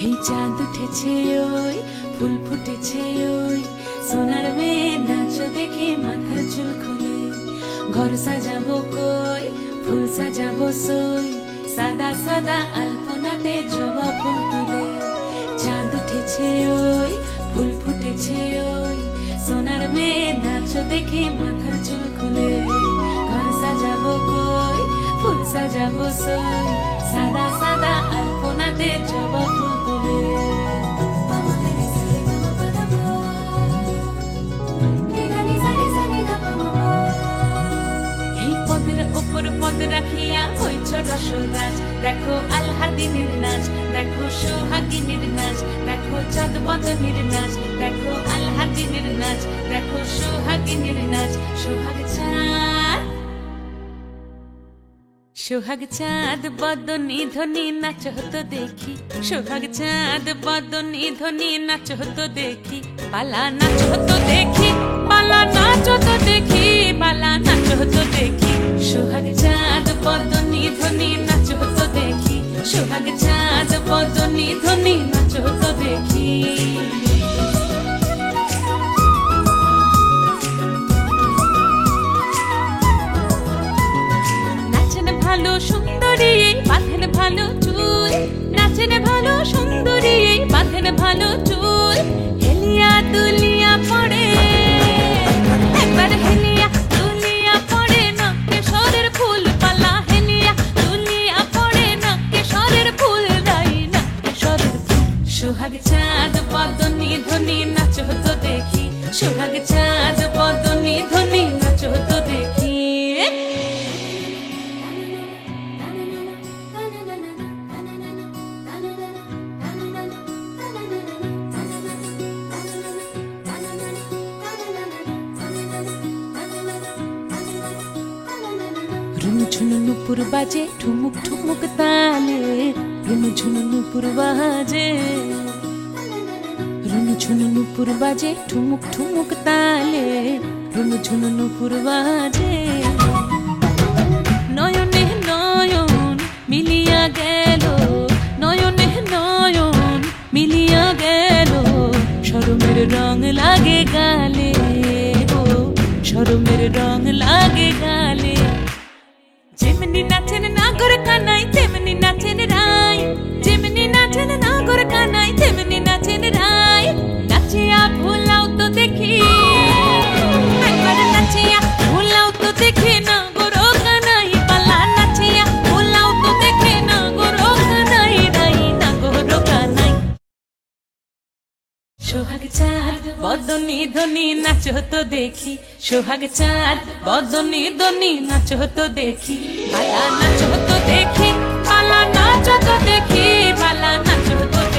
এই চাঁদ উঠেছে ওই ফুল ফুটেছে ওই সোনার মেয়ে নাচ দেখে মাথার চুল খুলে ঘর সাজাবো কই ফুল সাজাবো সই সাদা সাদা আলপনাতে জবা ফুল তুলে চাঁদ উঠেছে ওই ফুল ফুটেছে ওই সোনার মেয়ে নাচ দেখে মাথার চুল খুলে ঘর সাজাবো কই ফুল সাজাবো সই সাদা সাদা আলপনাতে জবা ফুল তুলে উপর পদ রাখিয়া হইছ রসরাজ দেখো আলহাদিনের নাচ দেখো সোহাগিনীর নাচ দেখো চাঁদ বদনের নাচ দেখো আলহাদিনের নাচ দেখো সোহাগিনীর নাচ সোহাগ চাঁদ বদনী ধ্বনি নাচ হতো দেখি সোহাগ চাঁদ বদনী ধ্বনি নাচ হতো দেখি পালা নাচ হতো দেখি পালা নাচ হতো দেখি পালা নাচ হতো দেখি সোহাগ চাঁদ বদনী ধ্বনি নাচ হতো দেখি সোহাগ চাঁদ বদনী ধ্বনি নাচ হতো দেখি ভালো সুন্দরী বাঁধেন ভালো চুল নাচেন ভালো সুন্দরী বাঁধেন ভালো চুল হেলিয়া দুলিয়া পড়ে একবার হেলিয়া দুলিয়া পড়ে নকে সরের ফুল পালা হেলিয়া দুলিয়া পড়ে নকে সরের ফুল রাই নকে সরের ফুল সোহাগ চাঁদ বদনী ধ্বনি নাচ হতো দেখি সোহাগ চাঁদ বদনী ধ্বনি নাচ হতো দেখি ঝুনু নুপুর বাজে ঠুমুক ঠুমুক তালে রুনু ঝুনু নুপুর বাজে রুনু ঝুনু নুপুর বাজে ঠুমুক ঠুমুক তালে রুনু ঝুনু নুপুর বাজে নয়নে নয়ন মিলিয়া গেল নয়নে নয়ন মিলিয়া গেল শরমের রং লাগে গালে ও শরমের রং লাগে গালে যেমনি নাচেন নাগর কানাই তেমনি নাচেন রাই যেমনি নাচেন নাগর কানাই তেমনি নাচেন রাই নাচিয়া ভুলাও তো দেখি একবার নাচিয়া ভুলাও তো দেখি নাগর কানাই পালা নাচিয়া ভুলাও তো দেখি নাগর কানাই রাই নাগর কানাই সোহাগ চাঁদ বদনী ধ্বনি নাচ হতো দেখি সোহাগ চাঁদ বদনী ধ্বনি নাচ হতো দেখি পালা নাচ হতো দেখি পালা নাচ হতো দেখি পালা নাচ হতো